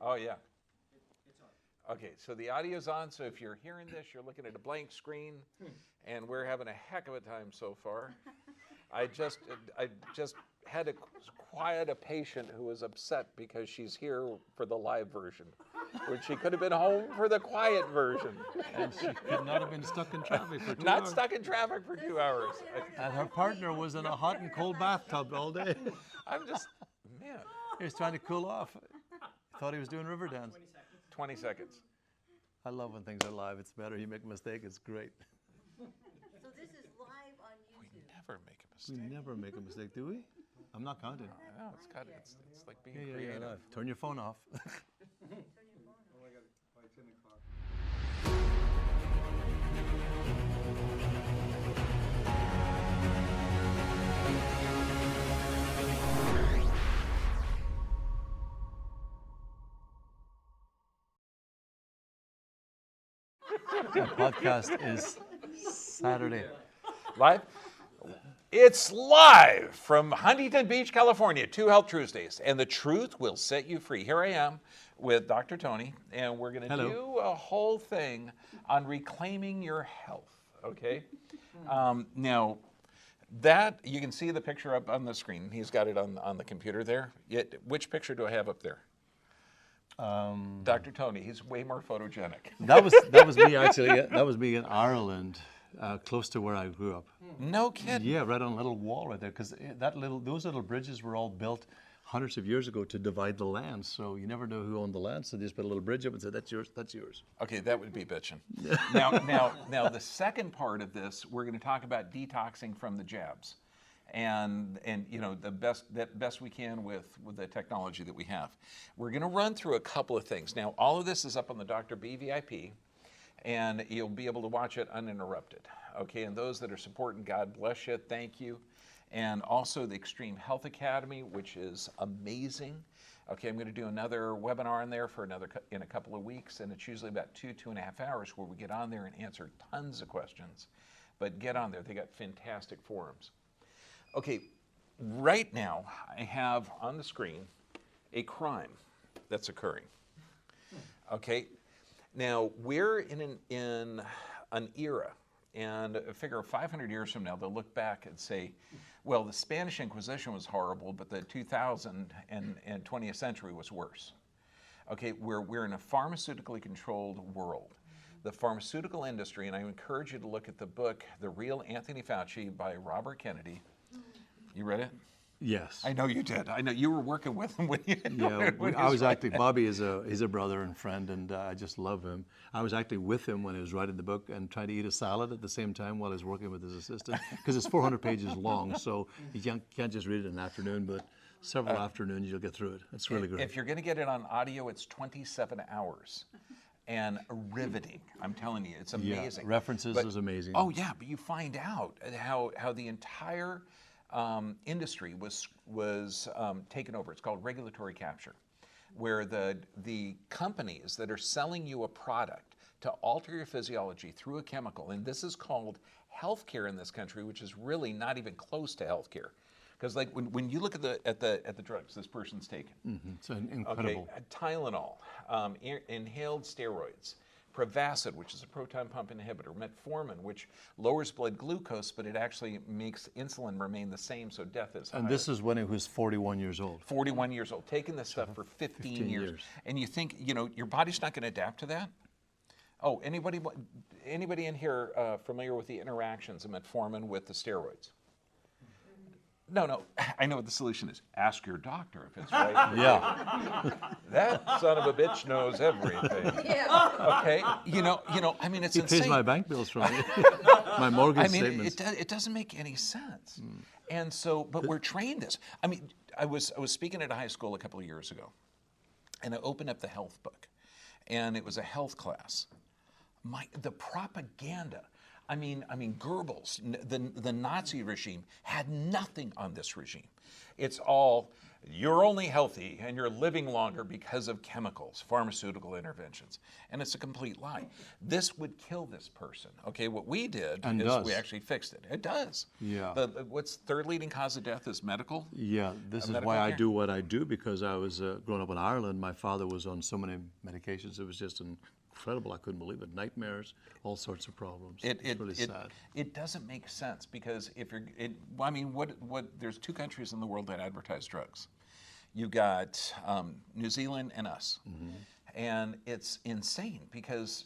Oh, yeah. Okay, so the audio's on, so if you're hearing this, you're looking at a blank screen, and we're having a heck of a time so far. I just had to quiet a patient who was upset because she's here for the live version, when she could have been home for the quiet version. And she could not have been stuck in traffic for 2 hours. Not stuck in traffic for 2 hours. And her partner was in a hot and cold bathtub all day. I'm just, man. He was trying to cool off. Thought he was doing river dance. 20 seconds. I love when things are live. It's better. You make a mistake, it's great. So this is live on YouTube. We never make a mistake. We never make a mistake, do we? I'm not counting. No, it's like being Yeah, creative. live. Turn your phone off. Oh, I got it by 10 o'clock. The podcast is Saturday. Live? It's live from Huntington Beach, California, 2 Health Tuesdays, and the truth will set you free. Here I am with Dr. Tony, and we're going to do a whole thing on reclaiming your health, okay? Now, that, you can see the picture up on the screen. He's got it on the computer there. Which picture do I have up there? Dr. Tony, he's way more photogenic. That was me actually. That was me in Ireland, close to where I grew up. No kidding. Yeah, right on a little wall right there, because those little bridges were all built hundreds of years ago to divide the land. So you never know who owned the land. So they just put a little bridge up and said, "That's yours. That's yours." Okay, that would be bitching. Now, the second part of this, we're going to talk about detoxing from the jabs, and you know, the best we can with the technology that we have. We're going to run through a couple of things. Now, all of this is up on the Dr. B VIP, and you'll be able to watch it uninterrupted. Okay, and those that are supporting, God bless you, thank you. And also the Extreme Health Academy, which is amazing. Okay, I'm going to do another webinar in there in a couple of weeks, and it's usually about 2.5 hours where we get on there and answer tons of questions. But get on there, they got fantastic forums. Okay, right now I have on the screen a crime that's occurring. Okay, now we're in an era, and I figure 500 years from now they'll look back and say, well, the Spanish Inquisition was horrible, but the 2000 and 20th century was worse. Okay, we're in a pharmaceutically controlled world. The pharmaceutical industry, and I encourage you to look at the book, The Real Anthony Fauci by Robert Kennedy. You read it? Yes. I know you did. I know you were working with him when you. Yeah, I was actually, Bobby is a brother and friend, and I just love him. I was actually with him when he was writing the book and trying to eat a salad at the same time while he was working with his assistant, because it's 400 pages long, so you can't just read it in an afternoon, but several afternoons you'll get through it. It's really great. If you're going to get it on audio, it's 27 hours. And riveting, I'm telling you, it's amazing. Yeah, references is amazing. Oh yeah, but you find out how the entire industry was taken over. It's called regulatory capture, where the companies that are selling you a product to alter your physiology through a chemical, and this is called healthcare in this country, which is really not even close to healthcare. Because like when you look at the drugs this person's taking, it's incredible. Okay, Tylenol, inhaled steroids, Prevacid, which is a proton pump inhibitor, Metformin, which lowers blood glucose, but it actually makes insulin remain the same, so death is higher. And this is when he was 41 years old. 41 years old, taking this stuff for 15 years. And you think, you know, your body's not going to adapt to that? Oh, anybody in here familiar with the interactions of metformin with the steroids? No, I know what the solution is. Ask your doctor if it's right. Yeah. That son of a bitch knows everything. Yeah. Okay, you know. I mean, it's insane. He pays my bank bills from me. My mortgage statements. It doesn't make any sense. And so, but we're trained this. I mean, I was speaking at a high school a couple of years ago, and I opened up the health book, and it was a health class. The propaganda. Goebbels, the Nazi regime had nothing on this regime. It's all, you're only healthy and you're living longer because of chemicals, pharmaceutical interventions. And it's a complete lie. This would kill this person. Okay, what we did is we actually fixed it. It does. Yeah. What's third leading cause of death is medical? Yeah, this is why I do what I do, because I was growing up in Ireland. My father was on so many medications. It was just incredible. I couldn't believe it. Nightmares, all sorts of problems. It's really sad. It doesn't make sense, because if you're, there's two countries in the world that advertise drugs. You got New Zealand and us. And it's insane because,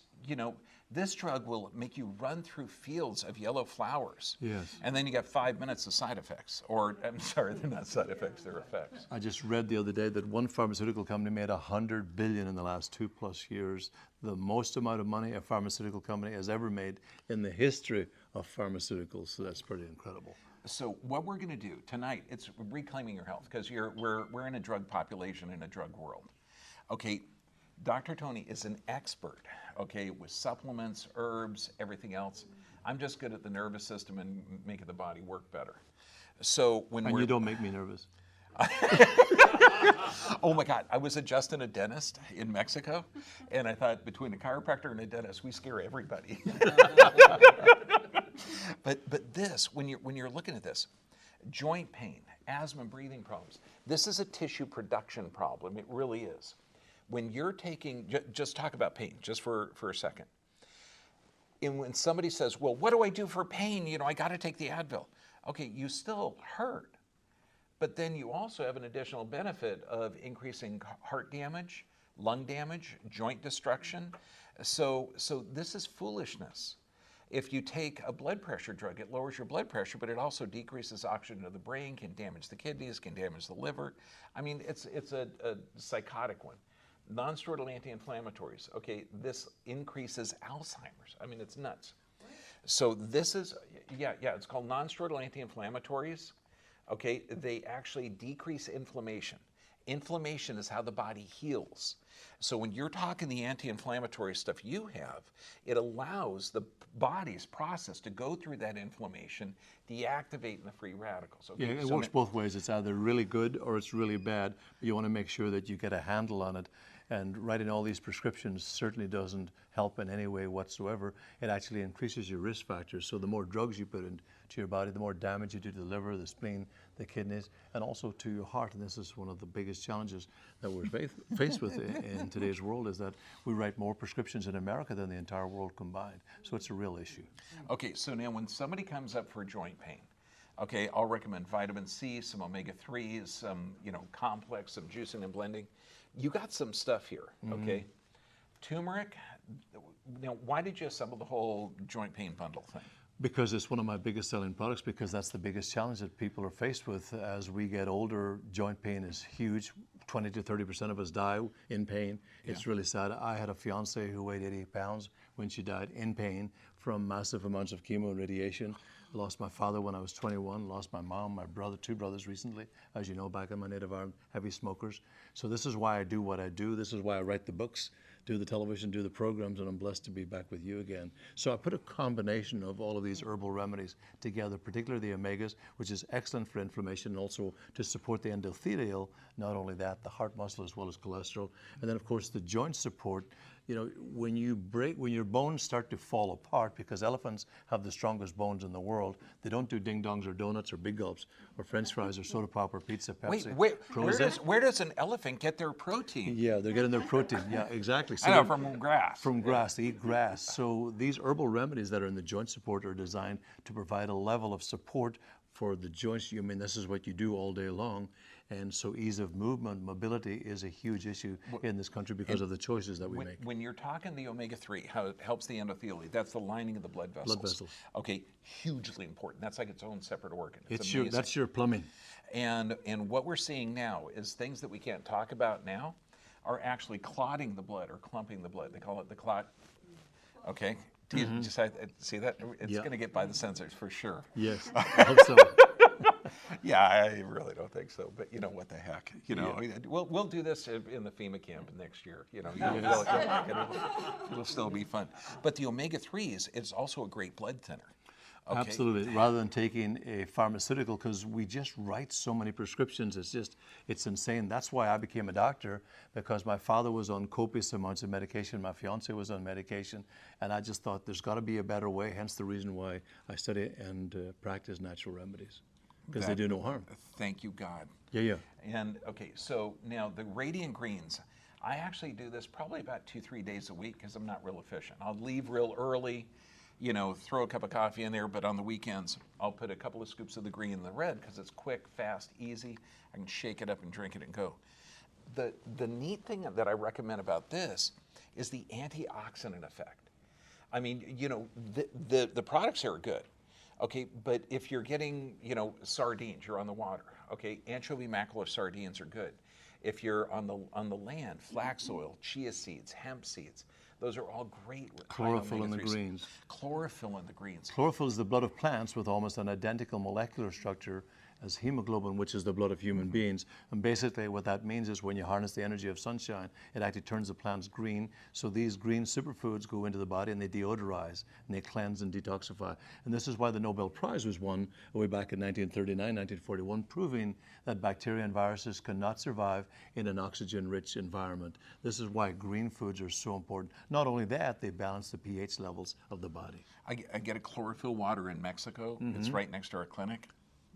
this drug will make you run through fields of yellow flowers. Yes. And then you got 5 minutes of side effects. Or, I'm sorry, they're not side effects, they're effects. I just read the other day that one pharmaceutical company made $100 billion in the last 2+ years, the most amount of money a pharmaceutical company has ever made in the history of pharmaceuticals. So that's pretty incredible. So what we're going to do tonight, it's reclaiming your health, because we're in a drug population, in a drug world. Okay, Dr. Tony is an expert, okay, with supplements, herbs, everything else. I'm just good at the nervous system and making the body work better. So you don't make me nervous. Oh my God, I was adjusting a dentist in Mexico, and I thought, between a chiropractor and a dentist, we scare everybody. But this, when you're looking at this, joint pain, asthma, breathing problems, this is a tissue production problem. It really is. When you're taking, just talk about pain, just for a second. And when somebody says, well, what do I do for pain? I got to take the Advil. Okay, you still hurt. But then you also have an additional benefit of increasing heart damage, lung damage, joint destruction. So this is foolishness. If you take a blood pressure drug, it lowers your blood pressure, but it also decreases oxygen to the brain, can damage the kidneys, can damage the liver. It's a psychotic one. Non-steroidal anti-inflammatories, okay, this increases Alzheimer's. It's nuts. So this is, it's called non-steroidal anti-inflammatories. Okay, they actually decrease inflammation. Inflammation is how the body heals. So when you're talking the anti-inflammatory stuff you have, it allows the body's process to go through that inflammation, deactivating the free radicals. Okay, yeah, it works both ways. It's either really good or it's really bad, but you want to make sure that you get a handle on it. And writing all these prescriptions certainly doesn't help in any way whatsoever. It actually increases your risk factors. So the more drugs you put into your body, the more damage you do to the liver, the spleen, the kidneys, and also to your heart. And this is one of the biggest challenges that we're faced with in today's world, is that we write more prescriptions in America than the entire world combined. So it's a real issue. Okay, so now when somebody comes up for joint pain, okay, I'll recommend vitamin C, some omega-3s, some, complex, some juicing and blending. You got some stuff here, okay? Turmeric, why did you assemble the whole joint pain bundle thing? Because it's one of my biggest selling products, because that's the biggest challenge that people are faced with. As we get older, joint pain is huge. 20 to 30% of us die in pain. Yeah. It's really sad. I had a fiance who weighed 80 pounds when she died in pain from massive amounts of chemo and radiation. I lost my father when I was 21, lost my mom, my brother, 2 brothers recently, as you know, back in my native Ireland, heavy smokers. So this is why I do what I do. This is why I write the books, do the television, do the programs, and I'm blessed to be back with you again. So I put a combination of all of these herbal remedies together, particularly the omegas, which is excellent for inflammation and also to support the endothelial, not only that, the heart muscle as well as cholesterol. And then of course the joint support. When your bones start to fall apart, because elephants have the strongest bones in the world, they don't do ding-dongs or donuts or big gulps or French fries or soda pop or pizza, Pepsi. Wait, where does an elephant get their protein? Yeah, they're getting their protein. Yeah, exactly. So I know, from grass. From grass, they eat grass. So these herbal remedies that are in the joint support are designed to provide a level of support for the joints. This is what you do all day long. And so ease of movement, mobility is a huge issue in this country because of the choices that we make. When you're talking the omega-3, how it helps the endothelium, that's the lining of the blood vessels. Blood vessels. Okay, hugely important. That's like its own separate organ. That's your plumbing. And what we're seeing now is things that we can't talk about now are actually clotting the blood or clumping the blood. They call it the clot. Okay. Do you just see that? It's going to get by the sensors for sure. Yes, I hope so. Yeah, I really don't think so. But you know what the heck? You know, we'll do this in the FEMA camp next year. You know, it'll still be fun. But the omega-3s is also a great blood thinner. Okay? Absolutely. Rather than taking a pharmaceutical, because we just write so many prescriptions, it's insane. That's why I became a doctor, because my father was on copious amounts of medication, my fiance was on medication, and I just thought there's got to be a better way, hence the reason why I study and practice natural remedies, because they do no harm. Thank you, God. Yeah. And okay, so now the radiant greens, I actually do this probably about 2-3 days a week because I'm not real efficient. I'll leave real early, you know, throw a cup of coffee in there, but on the weekends, I'll put a couple of scoops of the green and the red because it's quick, fast, easy. I can shake it up and drink it and go. The neat thing that I recommend about this is the antioxidant effect. I mean, you know, the products here are good, okay, but if you're getting, you know, sardines, you're on the water, okay, anchovy mackerel sardines are good. If you're on the land, flax oil, chia seeds, hemp seeds, those are all great with Chlorophyll in the greens. Chlorophyll in the greens. Chlorophyll is the blood of plants with almost an identical molecular structure as hemoglobin, which is the blood of human beings. And basically what that means is when you harness the energy of sunshine, it actually turns the plants green. So these green superfoods go into the body and they deodorize and they cleanse and detoxify. And this is why the Nobel Prize was won way back in 1939, 1941, proving that bacteria and viruses cannot survive in an oxygen-rich environment. This is why green foods are so important. Not only that, they balance the pH levels of the body. I get a chlorophyll water in Mexico. It's right next to our clinic.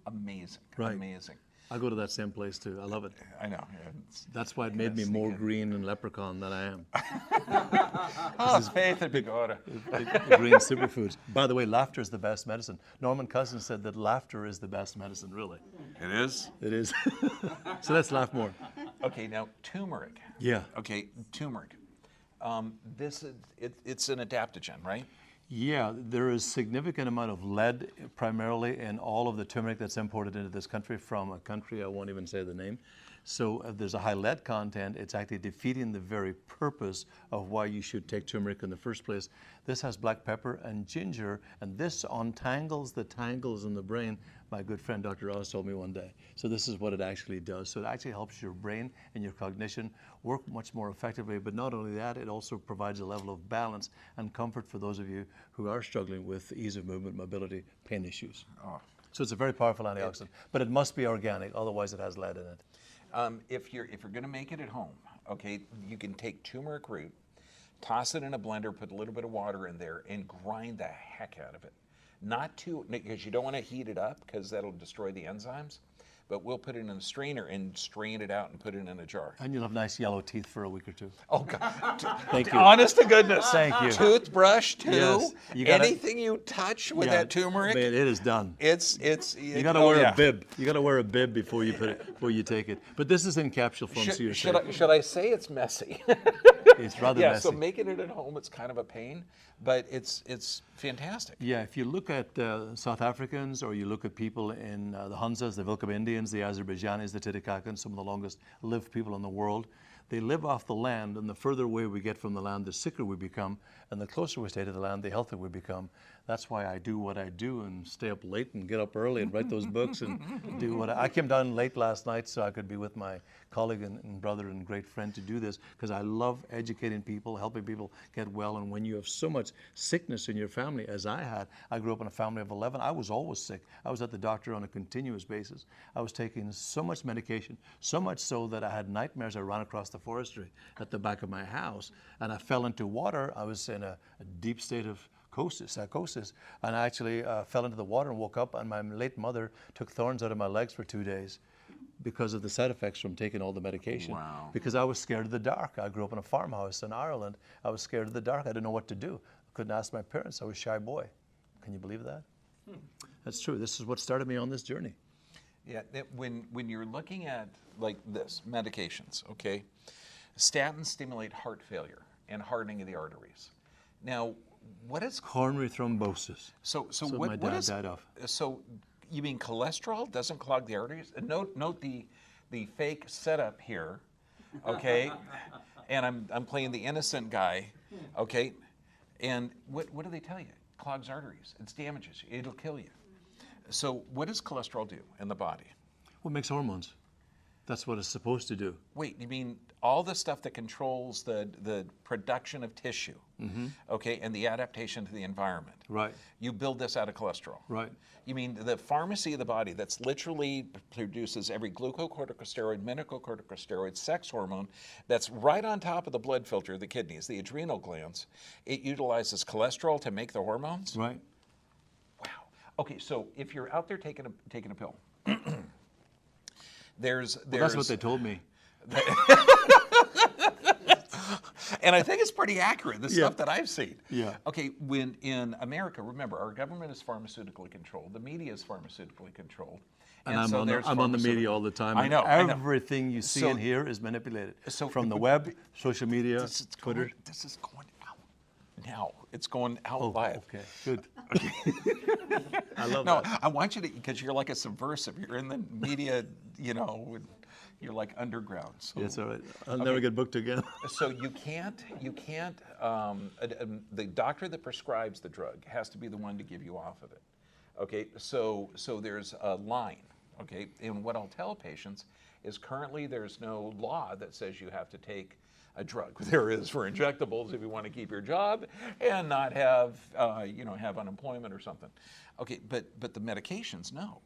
Amazing, Right. amazing. I go to that same place too. I love it. I know. It's, That's why it made me more green and leprechaun than I am. oh, faith and pagoda. The green superfoods. By the way, laughter is the best medicine. Norman Cousins said that laughter is the best medicine, really. It is? It is. So let's laugh more. Okay, now turmeric. Yeah. Okay, turmeric. This is, it's an adaptogen, right? Yeah, there is significant amount of lead primarily in all of the turmeric that's imported into this country from a country I won't even say the name. So if there's a high lead content, it's actually defeating the very purpose of why you should take turmeric in the first place. This has black pepper and ginger, and this untangles the tangles in the brain. My good friend Dr. Oz told me one day. So this is what it actually does. So it actually helps your brain and your cognition work much more effectively. But not only that, it also provides a level of balance and comfort for those of you who are struggling with ease of movement, mobility, pain issues. Oh. So it's a very powerful antioxidant, but it must be organic, otherwise it has lead in it. If you're going to make it at home, okay, you can take turmeric root, toss it in a blender, put a little bit of water in there, and grind the heck out of it. Not too, because you don't want to heat it up because that'll destroy the enzymes. But we'll put it in a strainer and strain it out and put it in a jar. And you'll have nice yellow teeth for a week or two. Oh God! Thank you. Honest to goodness. Thank you. Toothbrush too. Yes, you gotta- Anything you touch with that turmeric, Man, it is done. it's. You got to wear a bib. You got to wear a bib before you put it, before you take it. But this is in capsule form, so you're safe. Should I say it's messy? It's rather yeah. messy. So making it at home, it's kind of a pain, but it's fantastic. Yeah, if you look at South Africans, or you look at people in the Hunzas, the Vilcaba Indians, the Azerbaijanis, the Titicacans, some of the longest lived people in the world, they live off the land, and the further away we get from the land, the sicker we become, and the closer we stay to the land, the healthier we become. That's why I do what I do and stay up late and get up early and write those books and do what I came down late last night so I could be with my colleague and brother and great friend to do this, because I love educating people, helping people get well. And when you have so much sickness in your family, as I had, I grew up in a family of 11. I was always sick. I was at the doctor on a continuous basis. I was taking so much medication, so much so that I had nightmares. I ran across the forestry at the back of my house and I fell into water. I was in a deep state of psychosis, and I actually fell into the water and woke up, and my late mother took thorns out of my legs for 2 days because of the side effects from taking all the medication. Wow. Because I was scared of the dark. I grew up in a farmhouse in Ireland. I was scared of the dark. I didn't know what to do. I couldn't ask my parents. I was a shy boy. Can you believe that? That's true. This is what started me on this journey. Yeah. When you're looking at like this medications, okay, statins stimulate heart failure and hardening of the arteries. Now, what is Coronary thrombosis. so my what dad is died of. So you mean cholesterol doesn't clog the arteries? Note the fake setup here, okay? And I'm playing the innocent guy, okay? And what do they tell you? Clogs arteries. It damages you. It'll kill you. So what does cholesterol do in the body? What makes hormones? That's what it's supposed to do. Wait, you mean all the stuff that controls the production of tissue, okay, and the adaptation to the environment? Right. You build this out of cholesterol. Right. You mean the pharmacy of the body that's literally produces every glucocorticosteroid, mineralocorticosteroid, sex hormone that's right on top of the blood filter, the kidneys, the adrenal glands. It utilizes cholesterol to make the hormones? Right. Wow. Okay, so if you're out there taking a pill, there's Well, that's what they told me. And I think it's pretty accurate, the Yeah. stuff that I've seen. Yeah. Okay, when in America, remember, our government is pharmaceutically controlled, the media is pharmaceutically controlled. And I'm there's on the media pharmaceutical- all the time. I and know. I know. Everything you see So- and hear is manipulated. So- From the web, social media, This is Twitter. going out now. It's going out Oh, live. okay, good. I love No, that. I want you to, because you're like a subversive. You're in the media, you know, you're like underground. So, It's all right. I'll never get booked again. so you can't, the doctor that prescribes the drug has to be the one to give you off of it. Okay, so there's a line, okay? And what I'll tell patients is currently there's no law that says you have to take a drug. There is for injectables if you want to keep your job and not have, have unemployment or something. Okay, but the medications, no.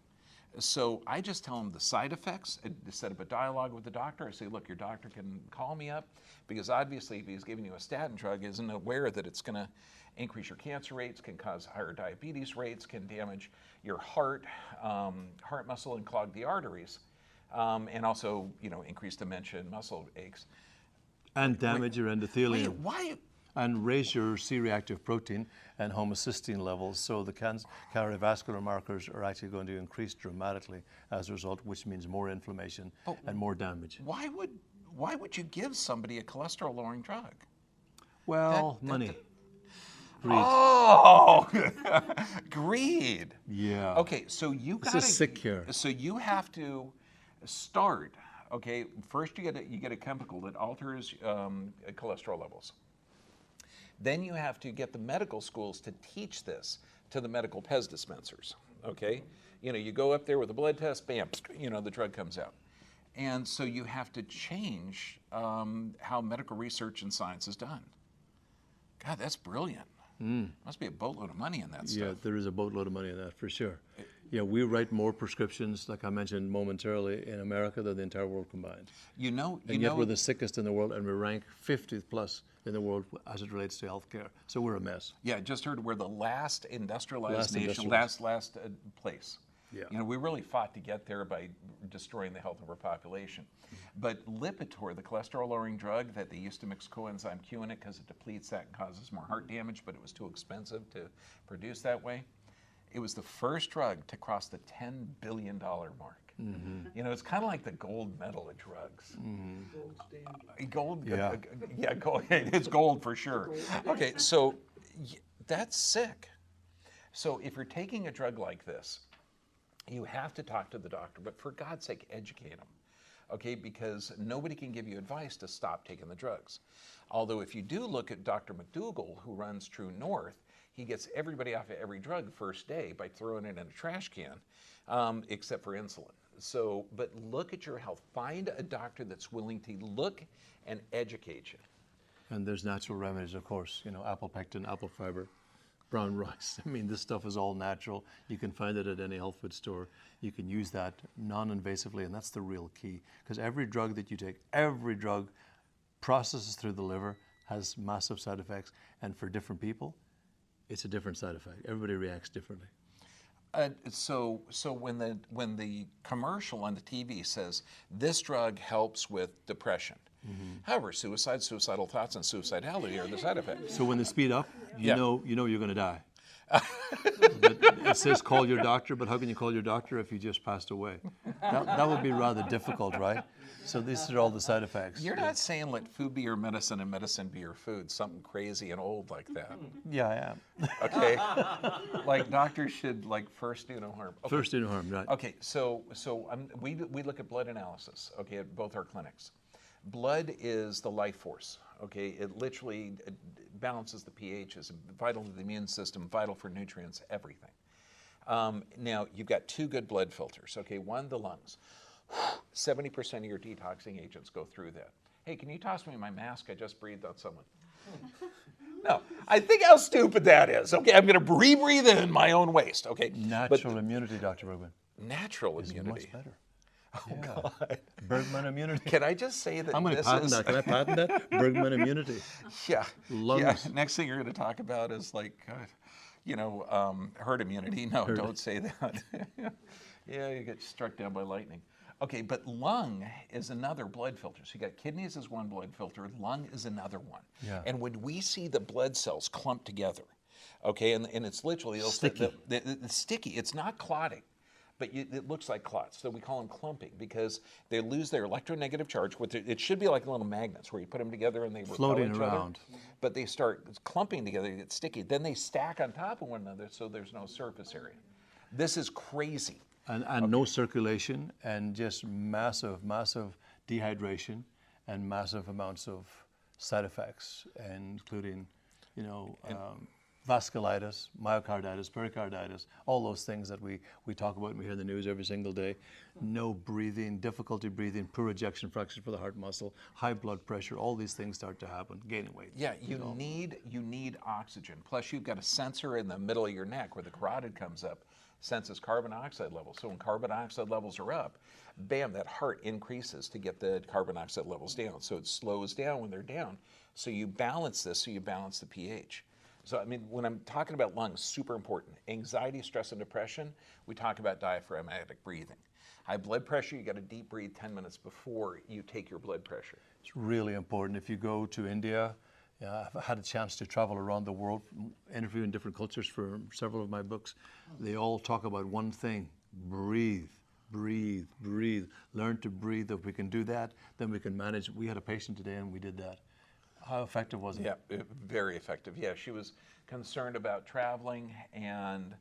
So I just tell them the side effects, set up a dialogue with the doctor. I say, look, your doctor can call me up because obviously if he's giving you a statin drug, isn't aware that it's going to increase your cancer rates, can cause higher diabetes rates, can damage your heart muscle and clog the arteries, and also, increase dementia and muscle aches. And damage your endothelium. Why? And raise your C-reactive protein and homocysteine levels. So the cardiovascular markers are actually going to increase dramatically as a result, which means more inflammation and more damage. Why would you give somebody a cholesterol-lowering drug? Well, money. Greed. Oh, greed. Yeah. Okay, so you This got is sick here. So you have to start. Okay, first you get a chemical that alters cholesterol levels. Then you have to get the medical schools to teach this to the medical Pez dispensers. Okay, you go up there with a blood test, bam, the drug comes out. And so you have to change how medical research and science is done. God, that's brilliant. Must be a boatload of money in that stuff. Yeah, there is a boatload of money in that for sure. Yeah, we write more prescriptions, like I mentioned momentarily, in America than the entire world combined. And Yet we're the sickest in the world, and we rank 50th plus in the world as it relates to healthcare. So we're a mess. Yeah, just heard we're the last industrialized Last nation, industrialized. last place. Yeah. We really fought to get there by destroying the health of our population. But Lipitor, the cholesterol-lowering drug that they used to mix coenzyme Q in it because it depletes that and causes more heart damage, but it was too expensive to produce that way. It was the first drug to cross the $10 billion mark. It's kind of like the gold medal of drugs. Gold, Yeah. gold. It's gold for sure. Okay, so that's sick. So if you're taking a drug like this, you have to talk to the doctor, but for God's sake, educate them. Okay, because nobody can give you advice to stop taking the drugs. Although if you do look at Dr. McDougall, who runs True North, he gets everybody off of every drug first day by throwing it in a trash can, except for insulin. So, but look at your health. Find a doctor that's willing to look and educate you. And there's natural remedies, of course, apple pectin, apple fiber, brown rice. I mean, this stuff is all natural. You can find it at any health food store. You can use that non-invasively, and that's the real key. Because every drug that you take, every drug processes through the liver, has massive side effects, and for different people, it's a different side effect. Everybody reacts differently. So when the commercial on the TV says this drug helps with depression, however, suicidal thoughts, and suicidality are the side effects. So when they speed up, you Yeah. know you're going to die. But it says call your doctor, but how can you call your doctor if you just passed away? That would be rather difficult, right? So these are all the side effects. You're not saying let food be your medicine and medicine be your food, something crazy and old like that, Yeah, I am. okay? Like doctors should first do no harm. Okay. First do no harm, right? Okay, so we look at blood analysis, okay, at both our clinics. Blood is the life force, okay? It literally balances the pH, is vital to the immune system, vital for nutrients, everything. Now, you've got two good blood filters. Okay, one, the lungs. 70% of your detoxing agents go through that. Hey, can you toss me my mask? I just breathed on someone. No, I think how stupid that is. Okay, I'm going to breathe in my own waste. Okay, Natural immunity, Dr. Bergman, natural is immunity. much better. Oh Yeah. God. Bergman immunity. Can I just say that I'm going to this patent is that. Can I patent that? Bergman immunity. yeah. Lungs. Yeah. Next thing you're going to talk about is like, herd immunity. No, don't say that. Yeah, you get struck down by lightning. Okay, but lung is another blood filter. So you got kidneys as one blood filter, lung is another one. Yeah. And when we see the blood cells clump together, okay, and it's literally Sticky. It's sticky. It's not clotting, but it looks like clots. So we call them clumping because they lose their electronegative charge. It should be like little magnets where you put them together and they repel Floating each around. other. But they start clumping together, they get sticky. Then they stack on top of one another so there's no surface area. This is crazy. And no circulation, and just massive dehydration, and massive amounts of side effects, including, vasculitis, myocarditis, pericarditis, all those things that we talk about and we hear in the news every single day. No breathing, difficulty breathing, poor ejection fraction for the heart muscle, high blood pressure, all these things start to happen, gaining weight. Yeah, you need oxygen. Plus you've got a sensor in the middle of your neck where the carotid comes up, senses carbon dioxide levels. So when carbon dioxide levels are up, bam, that heart increases to get the carbon dioxide levels down. So it slows down when they're down. So you balance this, so you balance the pH. So, I mean, when I'm talking about lungs, super important. Anxiety, stress, and depression, we talk about diaphragmatic breathing. High blood pressure, you got to deep breathe 10 minutes before you take your blood pressure. It's really important. If you go to India, I've had a chance to travel around the world, interviewing different cultures for several of my books. They all talk about one thing: breathe, breathe, breathe. Learn to breathe. If we can do that, then we can manage. We had a patient today and we did that. How effective was it? Yeah, very effective. Yeah, she was concerned about traveling, and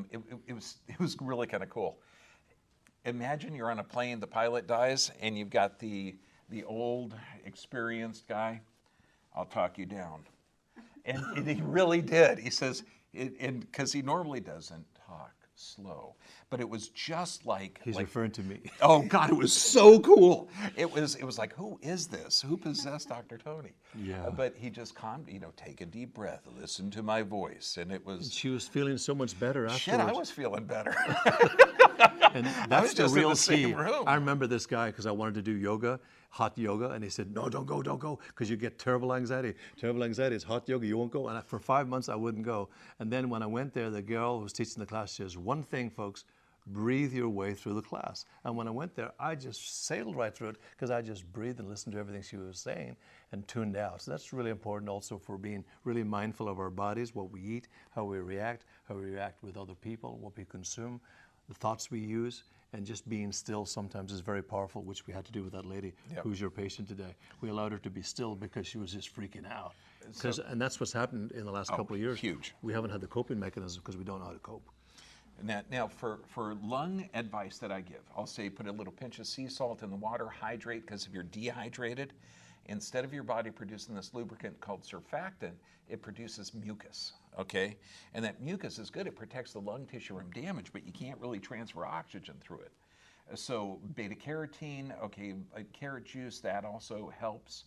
it was really kind of cool. Imagine you're on a plane, the pilot dies, and you've got the old, experienced guy. I'll talk you down. And he really did. He says, because he normally doesn't talk slow, but it was just like He's referring to me. Oh God, it was so cool. It was like, who is this? Who possessed Dr. Tony? Yeah. But he just calmed, take a deep breath, listen to my voice, and it was. She was feeling so much better afterwards. Shit, I was feeling better. And I that's was the just in real the same key. room. I remember this guy because I wanted to do yoga, hot yoga, and he said, "No, don't go, because you get terrible anxiety. Terrible anxiety. It's hot yoga. You won't go." And for 5 months, I wouldn't go. And then when I went there, the girl who was teaching the class says, "One thing, folks, breathe your way through the class." And when I went there, I just sailed right through it because I just breathed and listened to everything she was saying and tuned out. So that's really important also for being really mindful of our bodies, what we eat, how we react with other people, what we consume, the thoughts we use, and just being still sometimes is very powerful, which we had to do with that lady who's your patient today. We allowed her to be still because she was just freaking out. And that's what's happened in the last couple of years. Huge. We haven't had the coping mechanism because we don't know how to cope. Now for lung advice that I give, I'll say put a little pinch of sea salt in the water, hydrate, because if you're dehydrated, instead of your body producing this lubricant called surfactant, it produces mucus, okay? And that mucus is good. It protects the lung tissue from damage, but you can't really transfer oxygen through it. So beta carotene, okay, carrot juice, that also helps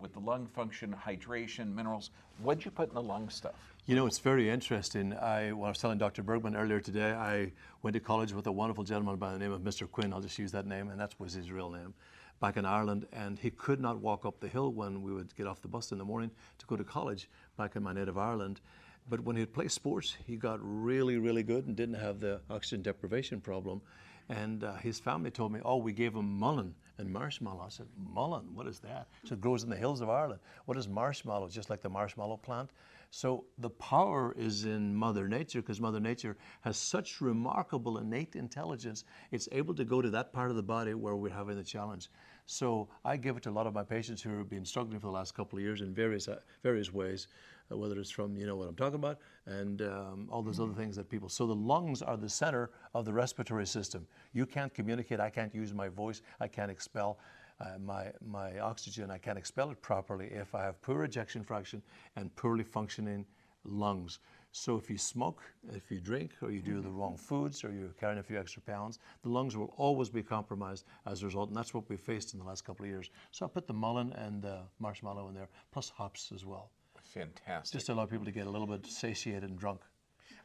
with the lung function, hydration, minerals. What'd you put in the lung stuff? It's very interesting. When I was telling Dr. Bergman earlier today, I went to college with a wonderful gentleman by the name of Mr. Quinn. I'll just use that name, and that was his real name, back in Ireland. And he could not walk up the hill when we would get off the bus in the morning to go to college back in my native Ireland. But when he'd play sports, he got really, really good and didn't have the oxygen deprivation problem. And his family told me, "Oh, we gave him mullein and marshmallow." I said, "Mullein, what is that?" So it grows in the hills of Ireland. What is marshmallow? Just like the marshmallow plant. So the power is in Mother Nature, because Mother Nature has such remarkable innate intelligence. It's able to go to that part of the body where we're having the challenge. So I give it to a lot of my patients who have been struggling for the last couple of years in various ways, whether it's from, what I'm talking about, and all those other things that people. So the lungs are the center of the respiratory system. You can't communicate. I can't use my voice. I can't expel my oxygen. I can't expel it properly if I have poor ejection fraction and poorly functioning lungs. So if you smoke, if you drink, or you do the wrong foods, or you're carrying a few extra pounds, the lungs will always be compromised as a result, and that's what we faced in the last couple of years. So I put the mullein and marshmallow in there, plus hops as well. Fantastic. Just to allow people to get a little bit satiated and drunk.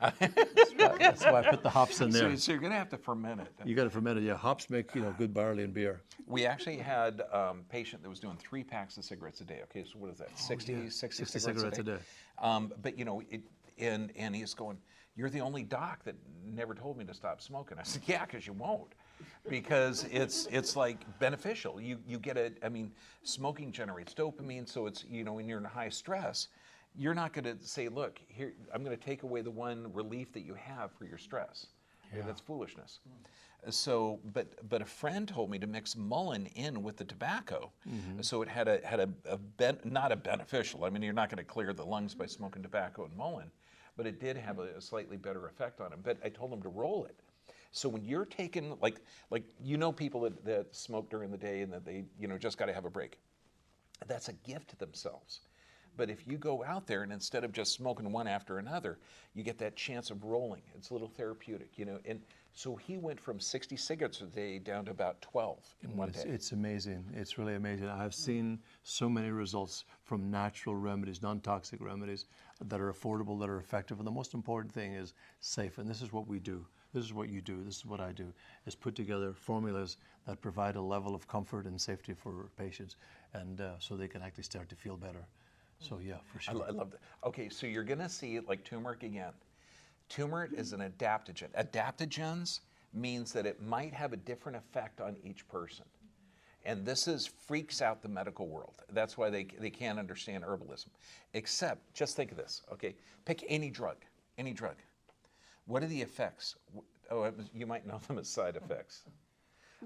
That's why I put the hops in there. So you're going to have to ferment it. You got to ferment it, yeah. Hops make good barley and beer. We actually had a patient that was doing 3 packs of cigarettes a day. Okay, so what is that? 60 cigarettes a day. But and he's going, "You're the only doc that never told me to stop smoking." I said, "Yeah, because you won't, because it's like beneficial. You get smoking generates dopamine, so it's when you're in high stress." You're not going to say, "Look, here, I'm going to take away the one relief that you have for your stress." Yeah. That's foolishness. So, but a friend told me to mix mullein in with the tobacco, so it had not a beneficial. I mean, you're not going to clear the lungs by smoking tobacco and mullein, but it did have a slightly better effect on him. But I told him to roll it. So when you're taking like people that smoke during the day and that they just got to have a break, that's a gift to themselves. But if you go out there and instead of just smoking one after another, you get that chance of rolling. It's a little therapeutic, And so he went from 60 cigarettes a day down to about 12 in one day. It's amazing. It's really amazing. I've seen so many results from natural remedies, non-toxic remedies that are affordable, that are effective. And the most important thing is safe. And this is what we do. This is what you do. This is what I do, is put together formulas that provide a level of comfort and safety for patients, and so they can actually start to feel better. So yeah, for sure. I love that. Okay, so you're going to see like turmeric again. Turmeric is an adaptogen. Adaptogens means that it might have a different effect on each person. And this freaks out the medical world. That's why they can't understand herbalism. Except, just think of this, okay? Pick any drug. What are the effects? Oh, you might know them as side effects.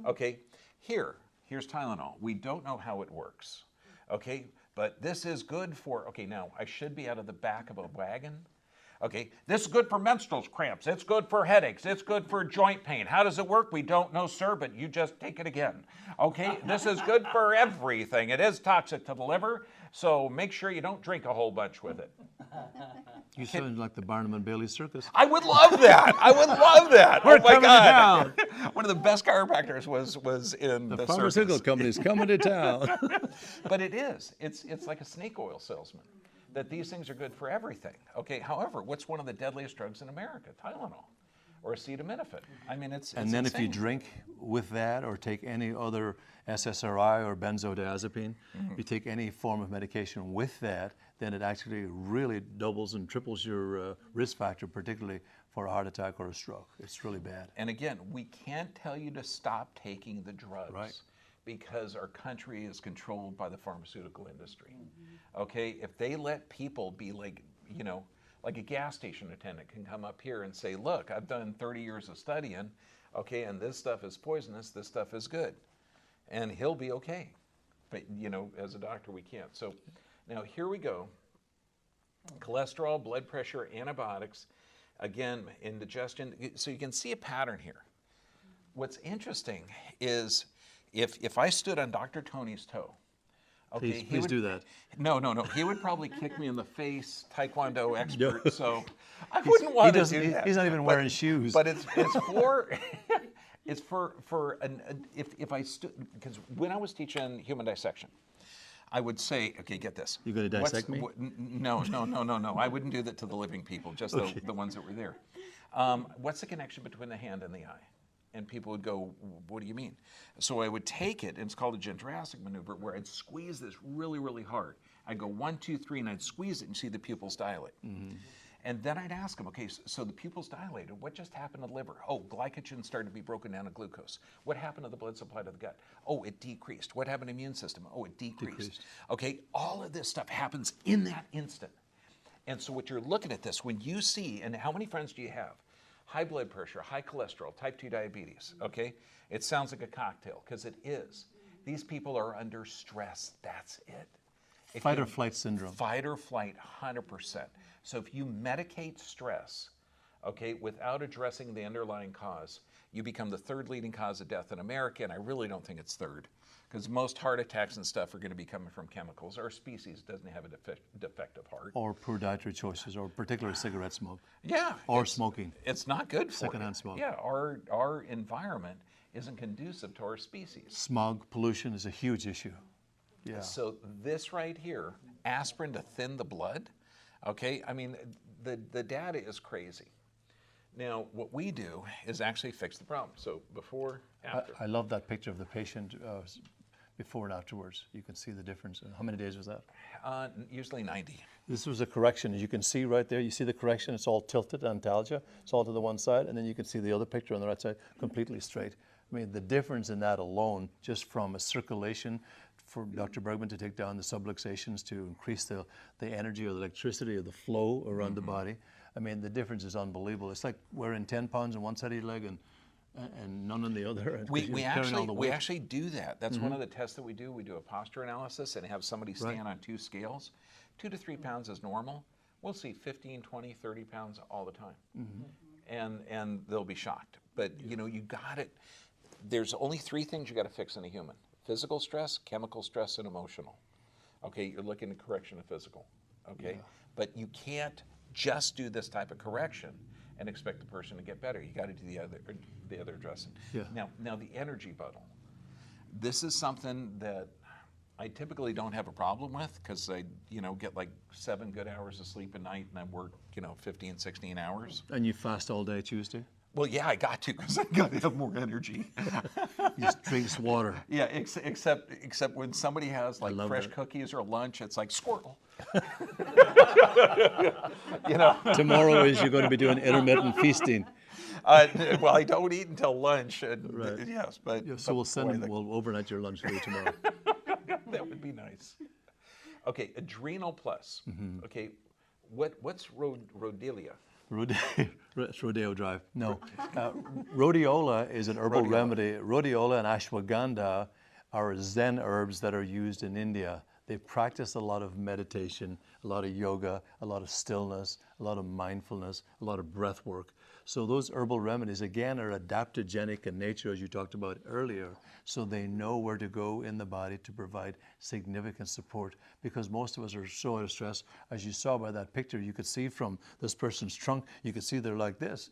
Okay, here's Tylenol. We don't know how it works, okay? But this is good for, okay, now I should be out of the back of a wagon. Okay, this is good for menstrual cramps. It's good for headaches. It's good for joint pain. How does it work? We don't know, sir, but you just take it again. Okay, this is good for everything. It is toxic to the liver, so make sure you don't drink a whole bunch with it. You sound like the Barnum and Bailey Circus. I would love that. I would love that. We're oh my coming God. to town. One of the best chiropractors was in the pharmaceutical circus. company's coming to town. But it is. It's like a snake oil salesman. That these things are good for everything. Okay. However, what's one of the deadliest drugs in America? Tylenol or acetaminophen. I mean, it's and then insane. if you drink with that or take any other SSRI or benzodiazepine, you take any form of medication with that, then it actually really doubles and triples your risk factor, particularly for a heart attack or a stroke. It's really bad. And again, we can't tell you to stop taking the drugs. Right. Because our country is controlled by the pharmaceutical industry. Okay, if they let people be like a gas station attendant can come up here and say, "Look, I've done 30 years of studying, okay, and this stuff is poisonous, this stuff is good," and he'll be okay. But as a doctor, we can't. So now here we go. Cholesterol, blood pressure, antibiotics, again, indigestion. So you can see a pattern here. What's interesting is if I stood on Dr. Tony's toe, okay, please do that. No. He would probably kick me in the face, Taekwondo expert. So I wouldn't want to do that. He's not even wearing shoes. But it's for if I stood, because when I was teaching human dissection, I would say, okay, get this. You're going to dissect me? No. I wouldn't do that to the living people, just the ones that were there. What's the connection between the hand and the eye? And people would go, "What do you mean?" So I would take it, and it's called a gyn-thoracic maneuver, where I'd squeeze this really, really hard. I'd go 1, 2, 3, and I'd squeeze it and see the pupils dilate. And then I'd ask them, okay, so the pupils dilated. What just happened to the liver? Oh, glycogen started to be broken down to glucose. What happened to the blood supply to the gut? Oh, it decreased. What happened to the immune system? Oh, it decreased. Okay, all of this stuff happens in that instant. And so what you're looking at this, when you see, and how many friends do you have? High blood pressure, high cholesterol, type 2 diabetes, okay? It sounds like a cocktail, because it is. These people are under stress, that's it. Fight or flight syndrome. Fight or flight, 100%. So if you medicate stress, okay, without addressing the underlying cause, you become the third leading cause of death in America, and I really don't think it's third, because most heart attacks and stuff are going to be coming from chemicals. Our species doesn't have a defective heart. Or poor dietary choices, or particularly cigarette smoke. Yeah. Or smoking. It's not good for Secondhand you. smoke. Yeah, our environment isn't conducive to our species. Smog pollution is a huge issue. Yeah. So this right here, aspirin to thin the blood, okay? I mean, the data is crazy. Now, what we do is actually fix the problem. So before, after. I love that picture of the patient before and afterwards. You can see the difference. And how many days was that? Usually 90. This was a correction. As you can see right there, you see the correction, it's all tilted, antalgia. It's all to the one side, and then you can see the other picture on the right side, completely straight. I mean, the difference in that alone, just from a circulation, for Dr. Bergman to take down the subluxations to increase the energy or the electricity or the flow around the body. I mean, the difference is unbelievable. It's like wearing 10 pounds on one side of your leg and none on the other. We actually do that. That's one of the tests that we do. We do a posture analysis and have somebody stand on 2 scales. 2 to 3 pounds is normal. We'll see 15, 20, 30 pounds all the time. And they'll be shocked. But you know, you got it. There's only 3 things you got to fix in a human: physical stress, chemical stress, and emotional. Okay, you're looking at correction of physical. Okay, but you can't just do this type of correction and expect the person to get better. You got to do the other dressing. Yeah. Now the energy bottle. This is something that I typically don't have a problem with, because I get like 7 good hours of sleep a night, and I work 15, 16 hours. And you fast all day Tuesday? Well, yeah, I got to, because I got to have more energy. You just drinks water. Yeah, except when somebody has like fresh that. cookies or lunch, it's like squirtle. Tomorrow is you're going to be doing intermittent feasting. Well, I don't eat until lunch. And, Right. Yes, but Yeah, so we'll send boy, them, we'll overnight your lunch for you tomorrow. that would be nice. Okay, Adrenal Plus. Okay, what's Rhodiola? It's Rodeo Drive. No. Rhodiola is an herbal remedy. Rhodiola and Ashwagandha are Zen herbs that are used in India. They practice a lot of meditation, a lot of yoga, a lot of stillness, a lot of mindfulness, a lot of breath work. So those herbal remedies, again, are adaptogenic in nature, as you talked about earlier. So they know where to go in the body to provide significant support, because most of us are so out of stress. As you saw by that picture, you could see from this person's trunk, you could see they're like this.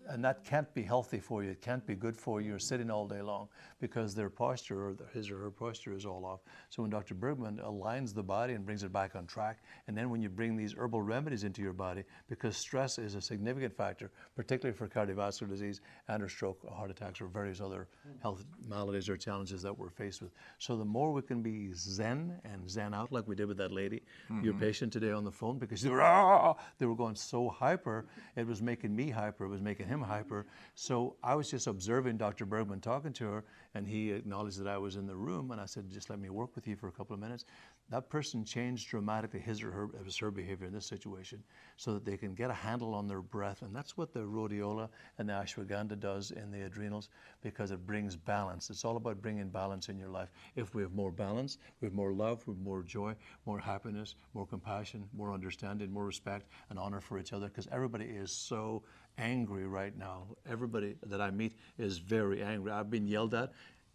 And that can't be healthy for you. It can't be good for you. You're sitting all day long because their posture, or his or her posture, is all off. So when Dr. Bergman aligns the body and brings it back on track, and then when you bring these herbal remedies into your body, because stress is a significant factor, particularly for cardiovascular disease and or stroke, or heart attacks, or various other health maladies or challenges that we're faced with. So the more we can be zen and zen out, like we did with that lady, your patient today on the phone, because they were going so hyper, it was making me hyper, it was making him hyper. So I was just observing Dr. Bergman talking to her, and he acknowledged that I was in the room, and I said, just let me work with you for a couple of minutes. That person changed dramatically his or her behavior in this situation, so that they can get a handle on their breath. And that's what the rhodiola and the ashwagandha does in the adrenals, because it brings balance. It's all about bringing balance in your life. If we have more balance, we have more love, we have more joy, more happiness, more compassion, more understanding, more respect and honor for each other, because everybody is so angry right now. Everybody that I meet is very angry. I've been yelled at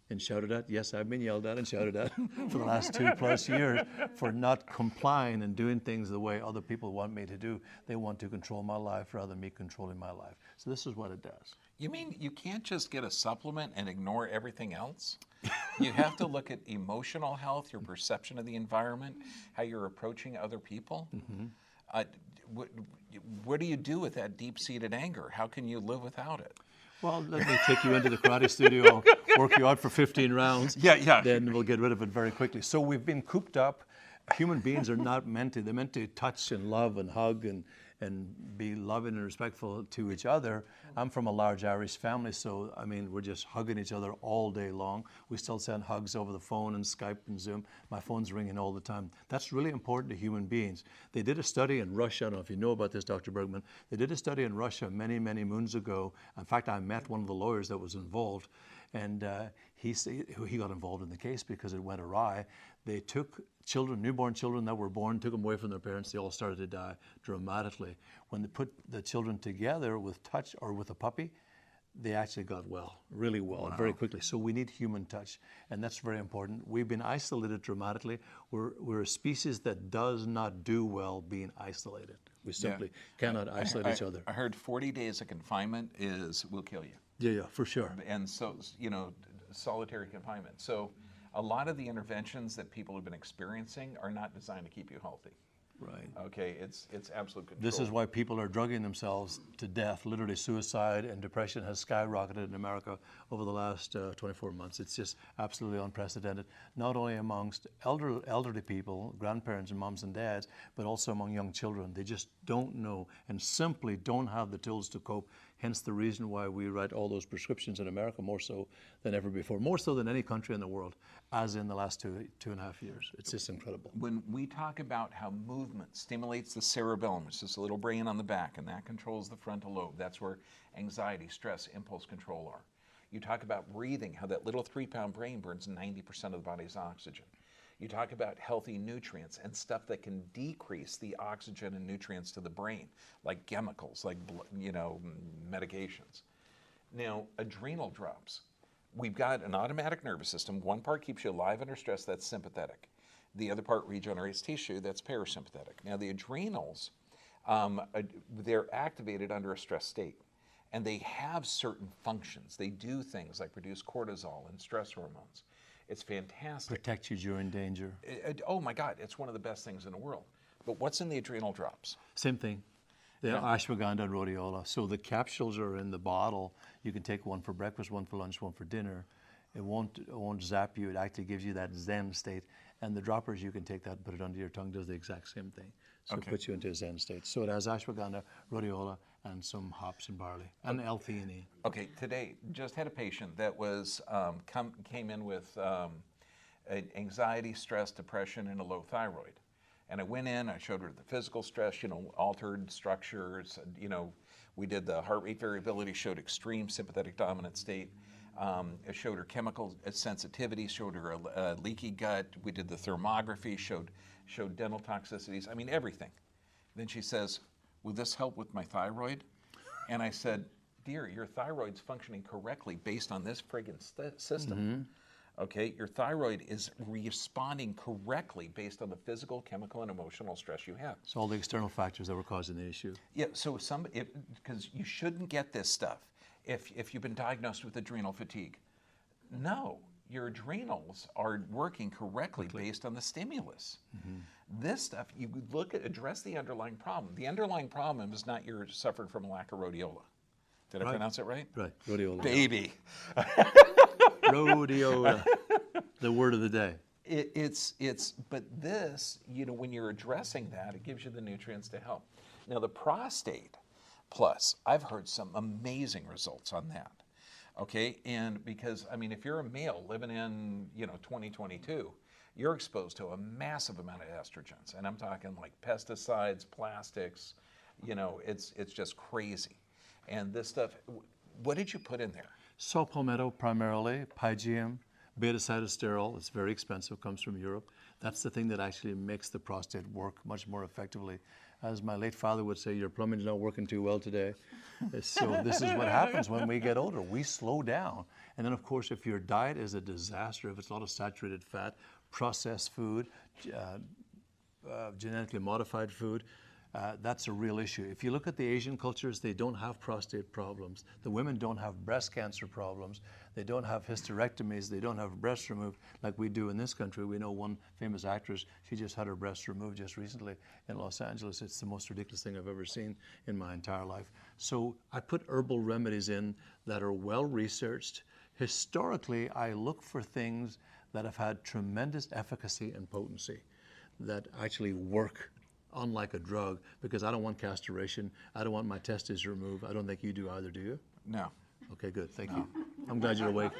and shouted at. Yes, I've been yelled at and shouted at for the last 2+ years for not complying and doing things the way other people want me to do. They want to control my life rather than me controlling my life. So this is what it does. You mean you can't just get a supplement and ignore everything else? You have to look at emotional health, your perception of the environment, how you're approaching other people. What do you do with that deep-seated anger? How can you live without it? Well, let me take you into the karate studio, work you out for 15 rounds. Yeah. Then we'll get rid of it very quickly. So we've been cooped up. Human beings are not meant to, they're meant to touch and love and hug and be loving and respectful to each other. I'm from a large Irish family, so I mean, we're just hugging each other all day long. We still send hugs over the phone and Skype and Zoom. My phone's ringing all the time. That's really important to human beings. They did a study in Russia, I don't know if you know about this, Dr. Bergman. They did a study in Russia many, many moons ago. In fact, I met one of the lawyers that was involved, and he got involved in the case because it went awry. They took children, newborn children that were born, took them away from their parents. They all started to die dramatically. When they put the children together with touch or with a puppy, they actually got well, really well, very quickly. So we need human touch, and that's very important. We've been isolated dramatically. We're a species that does not do well being isolated. We simply cannot isolate each other. I heard 40 days of confinement will kill you. Yeah, for sure. And so, solitary confinement. So a lot of the interventions that people have been experiencing are not designed to keep you healthy. Right. Okay, it's absolute control. This is why people are drugging themselves to death. Literally, suicide and depression has skyrocketed in America over the last 24 months. It's just absolutely unprecedented, not only amongst elderly people, grandparents and moms and dads, but also among young children. They just don't know and simply don't have the tools to cope. Hence the reason why we write all those prescriptions in America more so than ever before, more so than any country in the world, as in the last two and a half years. It's just incredible. When we talk about how movement stimulates the cerebellum, which is a little brain on the back, and that controls the frontal lobe, that's where anxiety, stress, impulse control are. You talk about breathing, how that little 3-pound brain burns 90% of the body's oxygen. You talk about healthy nutrients and stuff that can decrease the oxygen and nutrients to the brain, like chemicals, like medications. Now, adrenal drops. We've got an automatic nervous system. One part keeps you alive under stress, that's sympathetic. The other part regenerates tissue, that's parasympathetic. Now, the adrenals, they're activated under a stress state, and they have certain functions. They do things like produce cortisol and stress hormones. It's fantastic. Protect you during danger. Oh my God, it's one of the best things in the world. But what's in the adrenal drops? Same thing. They're ashwagandha and rhodiola. So the capsules are in the bottle. You can take one for breakfast, one for lunch, one for dinner. It won't zap you. It actually gives you that Zen state. And the droppers, you can take that and put it under your tongue, does the exact same thing. So it puts you into a Zen state. So it has ashwagandha, rhodiola, and some hops and barley, and L-theanine. Okay, today, just had a patient that was came in with anxiety, stress, depression, and a low thyroid. And I went in, I showed her the physical stress, altered structures, we did the heart rate variability, showed extreme sympathetic dominant state. It showed her chemical sensitivity, showed her a leaky gut. We did the thermography, showed dental toxicities, everything. Then she says, will this help with my thyroid? And I said, dear, your thyroid's functioning correctly based on this friggin' system. Mm-hmm. Okay, your thyroid is responding correctly based on the physical, chemical, and emotional stress you have. So all the external factors that were causing the issue. Yeah, so because you shouldn't get this stuff if you've been diagnosed with adrenal fatigue. No, your adrenals are working correctly based on the stimulus. Mm-hmm. This stuff, you address the underlying problem. The underlying problem is not you're suffering from a lack of rhodiola. Did I pronounce it right? Right, rhodiola. Baby. Rhodiola, the word of the day. But this, when you're addressing that, it gives you the nutrients to help. Now the prostate plus, I've heard some amazing results on that. Okay, and because, if you're a male living in, 2022, you're exposed to a massive amount of estrogens. And I'm talking like pesticides, plastics, it's just crazy. And this stuff, what did you put in there? Saw palmetto primarily, pygeum, beta-cytosterol. It's very expensive, comes from Europe. That's the thing that actually makes the prostate work much more effectively. As my late father would say, your plumbing's not working too well today. So this is what happens when we get older. We slow down. And then, of course, if your diet is a disaster, if it's a lot of saturated fat, processed food, genetically modified food, that's a real issue. If you look at the Asian cultures, they don't have prostate problems. The women don't have breast cancer problems. They don't have hysterectomies. They don't have breasts removed like we do in this country. We know one famous actress, she just had her breasts removed just recently in Los Angeles. It's the most ridiculous thing I've ever seen in my entire life. So I put herbal remedies in that are well researched. Historically, I look for things that have had tremendous efficacy and potency, that actually work unlike a drug, because I don't want castration. I don't want my testes removed. I don't think you do either, do you? No. Okay, good. Thank you. I'm glad you're awake.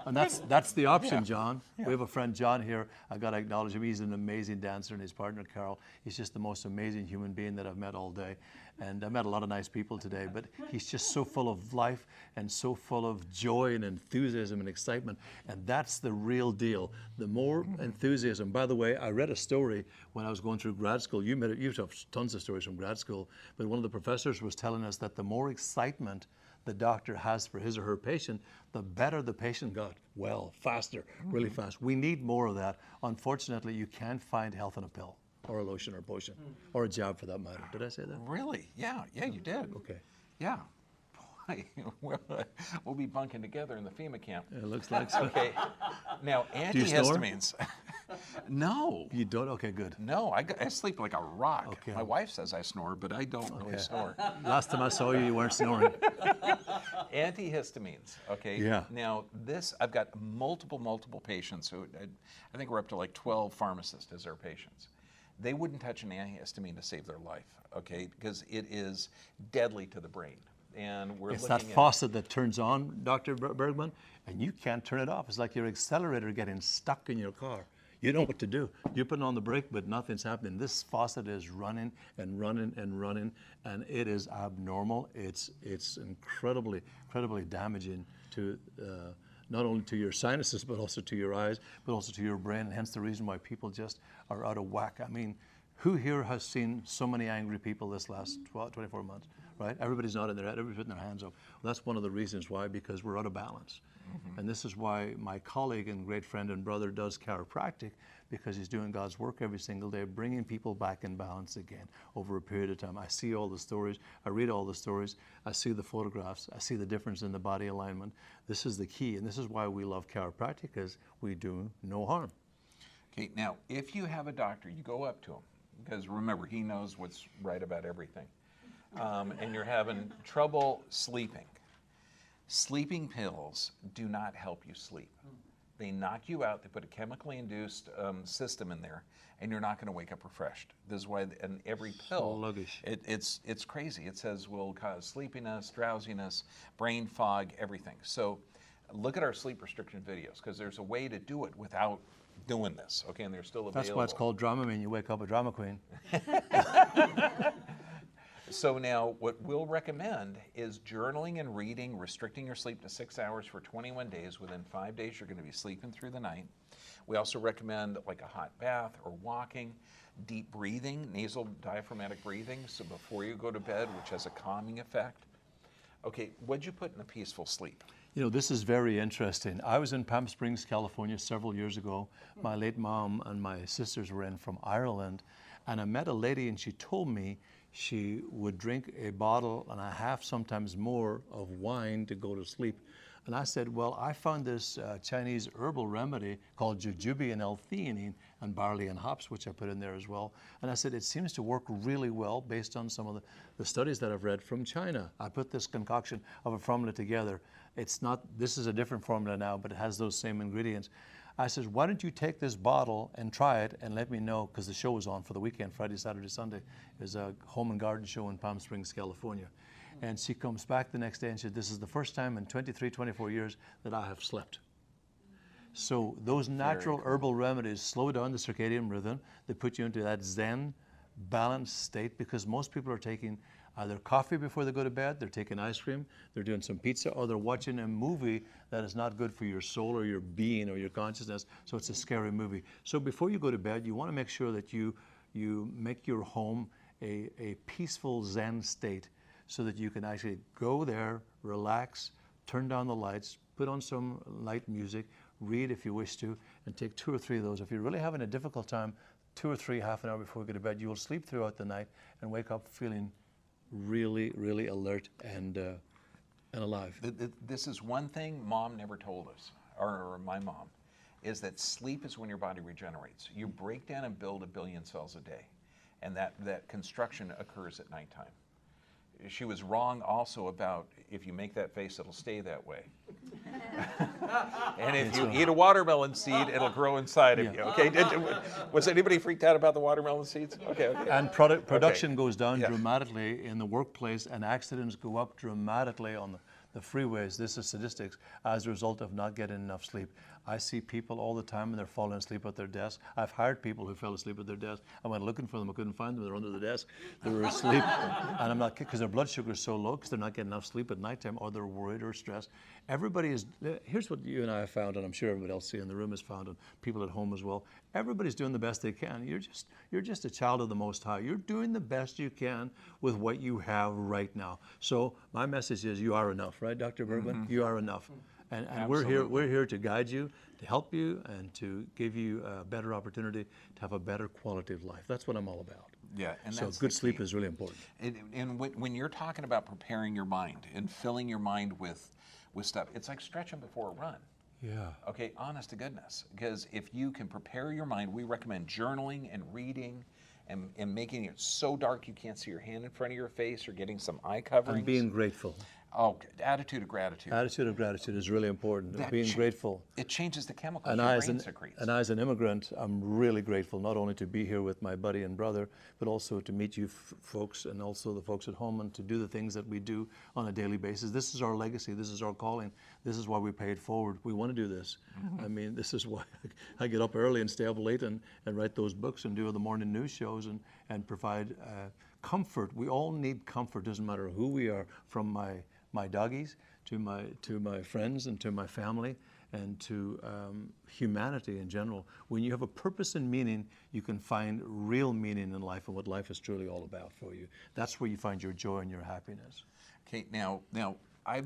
And that's the option, John. We have a friend, John, here. I got to acknowledge him. He's an amazing dancer, and his partner, Carol. He's just the most amazing human being that I've met all day. And I met a lot of nice people today, but he's just so full of life and so full of joy and enthusiasm and excitement. And that's the real deal. The more enthusiasm. By the way, I read a story when I was going through grad school. You have tons of stories from grad school, but one of the professors was telling us that the more excitement the doctor has for his or her patient, the better the patient got. Well, faster, really fast. We need more of that. Unfortunately, you can't find health in a pill or a lotion or a potion or a jab for that matter. Did I say that? Really? Yeah, you did. Okay. Yeah. Boy, we'll be bunking together in the FEMA camp. It looks like so. Okay. Now, Do you snore? antihistamines. No. You don't? Okay, good. No, I sleep like a rock. Okay. My wife says I snore, but I don't really snore. Last time I saw you, you weren't snoring. Antihistamines, okay? Yeah. Now, I've got multiple patients who, I think we're up to like 12 pharmacists as our patients. They wouldn't touch an antihistamine to save their life, okay? Because it is deadly to the brain. And we're It's looking that at faucet that turns on, Dr. Bergman, and you can't turn it off. It's like your accelerator getting stuck in your car. You know what to do. You're putting on the brake, but nothing's happening. This faucet is running and running and running, and it is abnormal. It's incredibly damaging to not only to your sinuses, but also to your eyes, but also to your brain, and hence the reason why people just are out of whack. I mean, who here has seen so many angry people this last 24 months, right? Everybody's nodding their head, everybody's putting their hands up. Well, that's one of the reasons why, because we're out of balance. And this is why my colleague and great friend and brother does chiropractic, because he's doing God's work every single day, bringing people back in balance again over a period of time. I see all the stories, I read all the stories, I see the photographs, I see the difference in the body alignment. This is the key, and this is why we love chiropractic, because we do no harm. Okay, now, if you have a doctor, you go up to him, because remember, he knows what's right about everything, and you're having trouble sleeping. Sleeping pills do not help you sleep. They knock you out, they put a chemically induced system in there, and you're not going to wake up refreshed. This is why in every pill, it's crazy. It says will cause sleepiness, drowsiness, brain fog, everything. So look at our sleep restriction videos, because there's a way to do it without doing this, okay, and they're still available. That's why it's called Dramamine. You wake up a drama queen. So now what we'll recommend is journaling and reading, restricting your sleep to 6 hours for 21 days. Within 5 days, you're going to be sleeping through the night. We also recommend like a hot bath or walking, deep breathing, nasal diaphragmatic breathing, so before you go to bed, which has a calming effect. Okay, what'd you put in a peaceful sleep? You know, this is very interesting. I was in Palm Springs, California several years ago. My late mom and my sisters were in from Ireland, and I met a lady and she told me she would drink a bottle and a half, sometimes more, of wine to go to sleep. And I said, well, I found this Chinese herbal remedy called jujube and L-theanine and barley and hops, which I put in there as well. And I said, it seems to work really well based on some of the studies that I've read from China. I put this concoction of a formula together. It's not, this is a different formula now, but it has those same ingredients. I said, why don't you take this bottle and try it and let me know, because the show was on for the weekend, Friday, Saturday, Sunday. There's a home and garden show in Palm Springs, California. And she comes back the next day and said, this is the first time in 23, 24 years that I have slept. So those natural herbal remedies slow down the circadian rhythm. They put you into that Zen, balanced state, because most people are taking either coffee before they go to bed, they're taking ice cream, they're doing some pizza, or they're watching a movie that is not good for your soul or your being or your consciousness, so it's a scary movie. So before you go to bed, you want to make sure that you make your home a peaceful Zen state, so that you can actually go there, relax, turn down the lights, put on some light music, read if you wish to, and take 2 or 3 of those. If you're really having a difficult time, 2 or 3 half an hour before you go to bed, you will sleep throughout the night and wake up feeling really, really alert and alive. This is one thing Mom never told us, or my mom, is that sleep is when your body regenerates. You break down and build 1 billion cells a day, and that construction occurs at nighttime. She was wrong also about if you make that face, it'll stay that way. And if you eat a watermelon seed, it'll grow inside of you. Okay? Was anybody freaked out about the watermelon seeds? Okay. And production goes down dramatically in the workplace, and accidents go up dramatically on the freeways. This is statistics as a result of not getting enough sleep. I see people all the time and they're falling asleep at their desk. I've hired people who fell asleep at their desk. I went looking for them, I couldn't find them, they're under the desk. They were asleep. And I'm not, because their blood sugar is so low because they're not getting enough sleep at nighttime, or they're worried or stressed. Everybody is, here's what you and I have found, and I'm sure everybody else in the room has found, and people at home as well. Everybody's doing the best they can. You're just a child of the Most High. You're doing the best you can with what you have right now. So my message is you are enough, right, Dr. Bergman? You are enough. And we're here to guide you, to help you, and to give you a better opportunity to have a better quality of life. That's what I'm all about. Yeah, and so that's good the sleep key. is really important. And when you're talking about preparing your mind and filling your mind with stuff, it's like stretching before a run. Yeah. Okay, honest to goodness. Because if you can prepare your mind, we recommend journaling and reading and making it so dark you can't see your hand in front of your face, or getting some eye coverings. And being grateful. Oh, attitude of gratitude. Attitude of gratitude is really important. Being grateful. It changes the chemicals And your I, brain secretes. and I, as an immigrant, I'm really grateful not only to be here with my buddy and brother, but also to meet you folks and also the folks at home, and to do the things that we do on a daily basis. This is our legacy. This is our calling. This is why we pay it forward. We want to do this. I mean, this is why I get up early and stay up late and write those books and do the morning news shows and provide comfort. We all need comfort. Doesn't matter who we are, from my doggies to my friends and to my family and to humanity in general. When you have a purpose and meaning, you can find real meaning in life and what life is truly all about for you. That's where you find your joy and your happiness. Okay, now I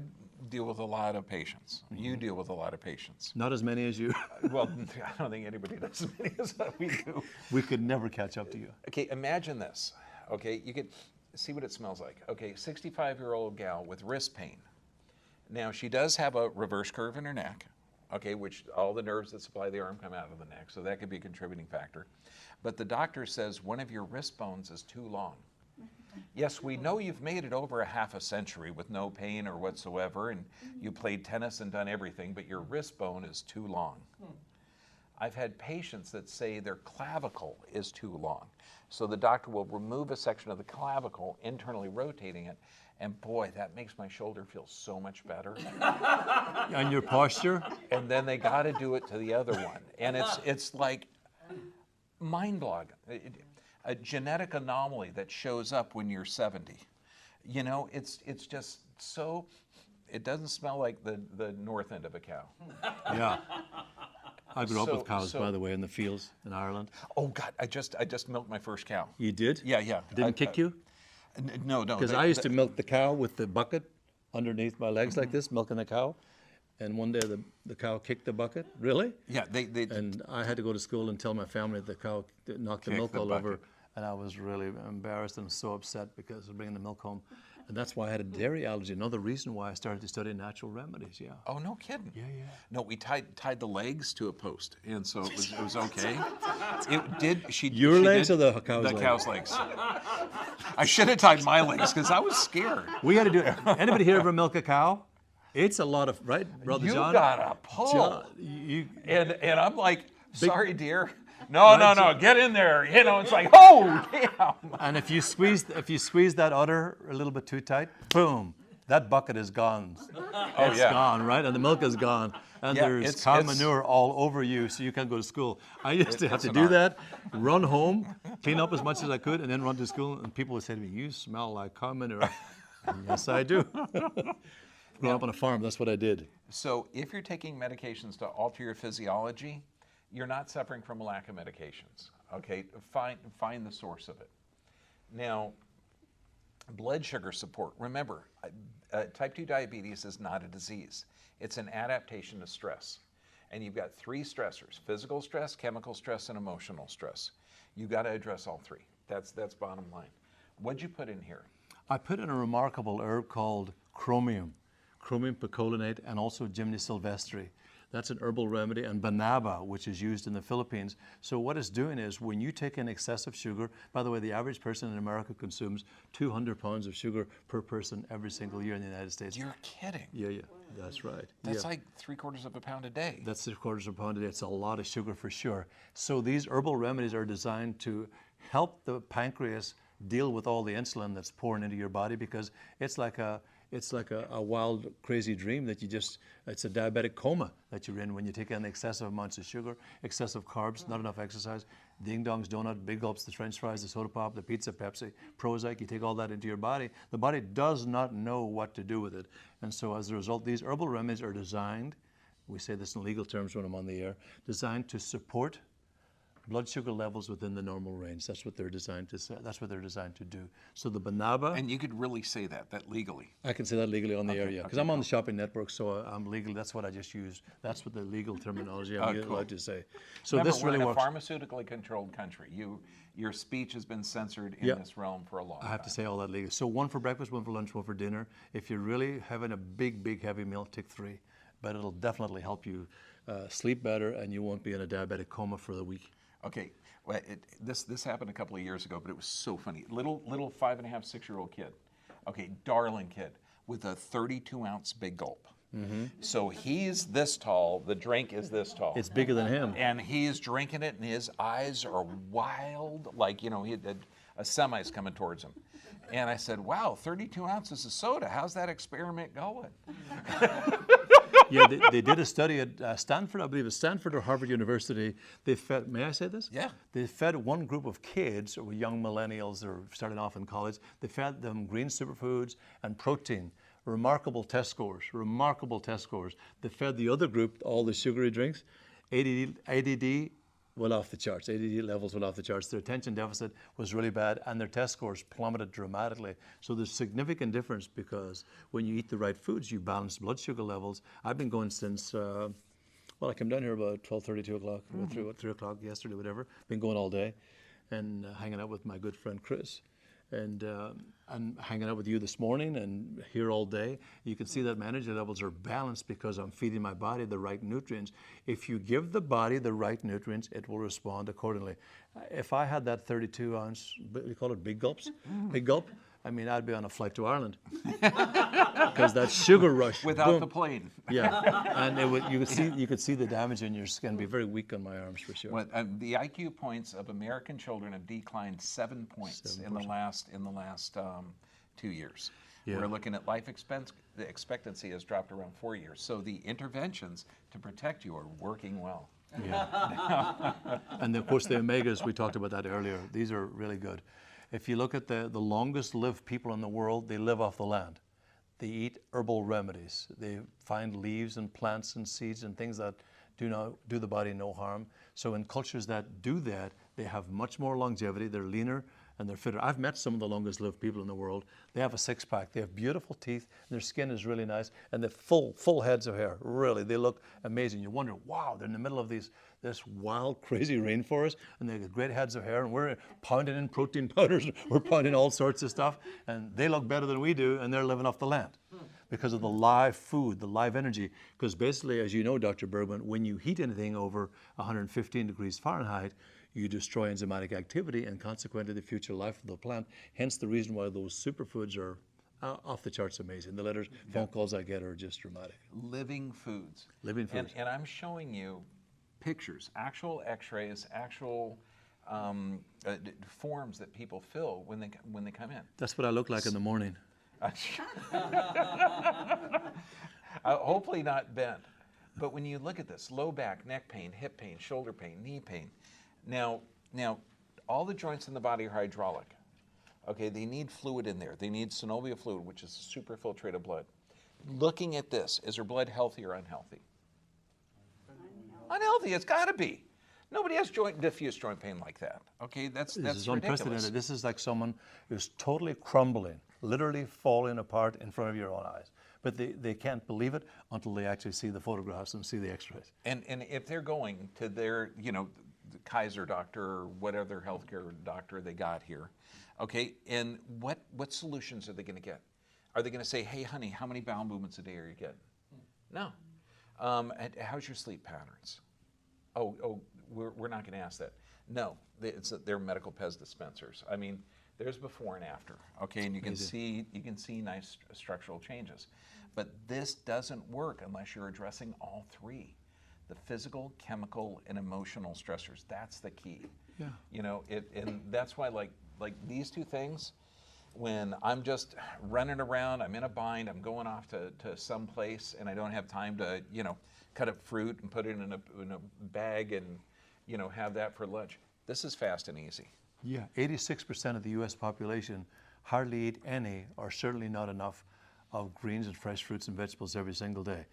deal with a lot of patients. You deal with a lot of patients. Not as many as you. Well, I don't think anybody does as many as we do. We could never catch up to you. Okay, imagine this. Okay, you could see what it smells like. Okay, 65-year-old gal with wrist pain. Now, she does have a reverse curve in her neck, okay, which all the nerves that supply the arm come out of the neck, so that could be a contributing factor. But the doctor says one of your wrist bones is too long. Yes, we know you've made it over a half a century with no pain or whatsoever, and you played tennis and done everything, but your wrist bone is too long. I've had patients that say their clavicle is too long. So the doctor will remove a section of the clavicle, internally rotating it, and boy, that makes my shoulder feel so much better. And your posture? And then they got to do it to the other one. And it's like mind-boggling. A genetic anomaly that shows up when you're 70. You know, it's just so, it doesn't smell like the north end of a cow. Yeah. I grew up with cows, by the way, in the fields in Ireland. Oh God, I just milked my first cow. You did? Yeah. Didn't kick you? No. Because I used to milk the cow with the bucket underneath my legs like this, milking the cow. And one day the cow kicked the bucket. Really? Yeah, they And I had to go to school and tell my family that the cow knocked the milk all over. And I was really embarrassed and so upset because of bringing the milk home. And that's why I had a dairy allergy. Another reason why I started to study natural remedies, yeah. Oh, no kidding. Yeah. No, we tied the legs to a post, and so it was okay. Your legs or the cow's legs? The cow's legs. I should have tied my legs because I was scared. We had to do it. Anybody here ever milk a cow? It's a lot of, right, Brother You John? got a pull. John, and I'm like, sorry, dear. No, get in there. You know, it's like, oh, damn. And if you squeeze that udder a little bit too tight, boom, that bucket is gone. It's gone, right? And the milk is gone. And there's cow manure all over you, so you can't go to school. I used to have to do that, run home, clean up as much as I could, and then run to school. And people would say to me, "You smell like cow manure." Yes, I do. Growing up on a farm, that's what I did. So if you're taking medications to alter your physiology, you're not suffering from a lack of medications, okay? Find the source of it. Now, blood sugar support. Remember, type 2 diabetes is not a disease. It's an adaptation to stress. And you've got 3 stressors: physical stress, chemical stress, and emotional stress. You've got to address all 3. That's bottom line. What'd you put in here? I put in a remarkable herb called chromium picolinate, and also Gymnea sylvestre. That's an herbal remedy, and banaba, which is used in the Philippines. So what it's doing is, when you take in excessive sugar, by the way, the average person in America consumes 200 pounds of sugar per person every single year in the United States. You're kidding. Yeah, that's right. That's like 3/4 of a pound a day. That's 3/4 of a pound a day. It's a lot of sugar for sure. So these herbal remedies are designed to help the pancreas deal with all the insulin that's pouring into your body, because it's like it's like a wild, crazy dream that it's a diabetic coma that you're in when you take in excessive amounts of sugar, excessive carbs, not enough exercise, ding dongs, donut, big gulps, the French fries, the soda pop, the pizza, Pepsi, Prozac, you take all that into your body. The body does not know what to do with it. And so as a result, these herbal remedies are designed, we say this in legal terms when I'm on the air, designed to support blood sugar levels within the normal range. That's what they're designed to say. That's what they're designed to do. So the Banaba, And you could really say that legally. I can say that legally on the air, yeah, because okay, I'm on the shopping network, so I'm legal. That's what I just used. That's what the legal terminology I'm cool. allowed to say. So Remember, this we're really in a works. pharmaceutically controlled country. Your speech has been censored in Yeah. this realm for a long time. I have to say all that legally. So one for breakfast, one for lunch, one for dinner. If you're really having a big, heavy meal, take 3. But it'll definitely help you sleep better, and you won't be in a diabetic coma for the week. Okay, well, this happened a couple of years ago, but it was so funny. Little 5.5, 6-year-old kid, okay, darling kid, with a 32-ounce big gulp. So he's this tall, the drink is this tall. It's bigger than him. And he's drinking it, and his eyes are wild, like, he had a semi's coming towards him. And I said, wow, 32 ounces of soda, how's that experiment going? Yeah, they did a study at Stanford, I believe it's Stanford or Harvard University. They fed, may I say this? Yeah. They fed one group of kids, or young millennials that were starting off in college, they fed them green superfoods and protein. Remarkable test scores, remarkable test scores. They fed the other group all the sugary drinks. ADD went off the charts. ADD levels went off the charts. Their attention deficit was really bad, and their test scores plummeted dramatically. So there's significant difference because when you eat the right foods, you balance blood sugar levels. I've been going since, well, I came down here about 12:30, 2 o'clock, went through at 3 o'clock yesterday, whatever. Been going all day and hanging out with my good friend Chris. And hanging out with you this morning and here all day. You can see that my energy levels are balanced because I'm feeding my body the right nutrients. If you give the body the right nutrients, it will respond accordingly. If I had that 32-ounce, we call it big gulps, big gulp, I mean, I'd be on a flight to Ireland. Because that sugar rush. Without boom. the plane. Yeah, and you could see the damage in your skin. Be very weak on my arms for sure. Well, the IQ points of American children have declined 7 points in the last 2 years. Yeah. We're looking at the expectancy has dropped around 4 years. So the interventions to protect you are working well. Yeah. And of course the omegas, we talked about that earlier. These are really good. If you look at the longest lived people in the world, they live off the land. They eat herbal remedies. They find leaves and plants and seeds and things that do the body no harm. So in cultures that do that, they have much more longevity. They're leaner and they're fitter. I've met some of the longest lived people in the world. They have a 6-pack. They have beautiful teeth. Their skin is really nice, and they're full heads of hair. Really, they look amazing. You wonder, wow, they're in the middle of this wild, crazy rainforest, and they got great heads of hair, and we're pounding in protein powders. We're pounding all sorts of stuff, and they look better than we do, and they're living off the land because of the live food, the live energy. Because basically, as you know, Dr. Bergman, when you heat anything over 115 degrees Fahrenheit, you destroy enzymatic activity and consequently the future life of the plant. Hence the reason why those superfoods are off the charts amazing. The letters, phone calls I get are just dramatic. Living foods. Living foods. And I'm showing you pictures, actual x-rays, actual forms that people fill when they come in. That's what I look like in the morning. Hopefully not bent. But when you look at this, low back, neck pain, hip pain, shoulder pain, knee pain. Now, all the joints in the body are hydraulic. Okay, they need fluid in there. They need synovial fluid, which is superfiltrated blood. Looking at this, is her blood healthy or unhealthy? Unhealthy, it's got to be. Nobody has diffuse joint pain like that. Okay, that's This is ridiculous. unprecedented. This is like someone who's totally crumbling, literally falling apart in front of your own eyes. But they can't believe it until they actually see the photographs and see the x-rays. And if they're going to their, the Kaiser doctor or whatever healthcare doctor they got here, okay, and what solutions are they going to get? Are they going to say, hey, honey, how many bowel movements a day are you getting? No. And how's your sleep patterns? Oh, we're not going to ask that. No, they're medical Pez dispensers. I mean, there's before and after, okay, and you can see nice structural changes. But this doesn't work unless you're addressing all three. The physical, chemical, and emotional stressors. That's the key. Yeah. And that's why like these two things, when I'm just running around, I'm in a bind, I'm going off to some place, and I don't have time to, cut up fruit and put it in a bag and, have that for lunch. This is fast and easy. Yeah, 86% of the U.S. population hardly eat any, or certainly not enough, of greens and fresh fruits and vegetables every single day.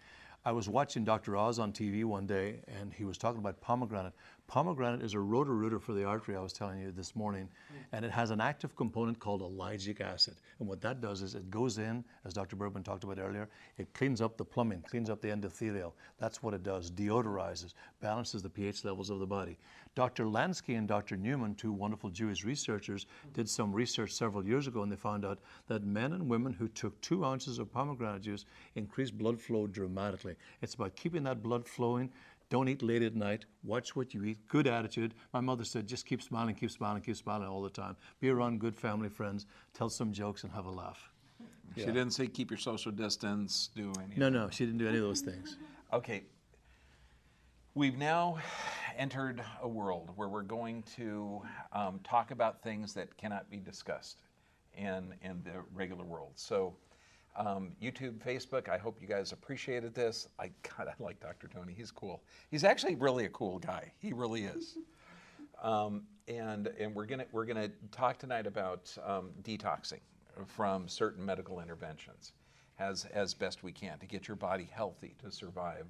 I was watching Dr. Oz on TV one day, and he was talking about pomegranate. Pomegranate is a rotor-rooter for the artery, I was telling you this morning, and it has an active component called ellagic acid. And what that does is it goes in, as Dr. Bergman talked about earlier, it cleans up the plumbing, cleans up the endothelial. That's what it does, deodorizes, balances the pH levels of the body. Dr. Lansky and Dr. Newman, two wonderful Jewish researchers, did some research several years ago, and they found out that men and women who took 2 ounces of pomegranate juice increased blood flow dramatically. It's about keeping that blood flowing. Don't eat late at night. Watch what you eat. Good attitude. My mother said, just keep smiling, keep smiling, keep smiling all the time. Be around good family friends. Tell some jokes and have a laugh. She didn't say keep your social distance, do anything. No, she didn't do any of those things. Okay. We've now entered a world where we're going to talk about things that cannot be discussed in the regular world. So YouTube, Facebook, I hope you guys appreciated this. I like Dr. Tony. He's cool. He's actually really a cool guy. He really is. And we're gonna talk tonight about detoxing from certain medical interventions as best we can to get your body healthy to survive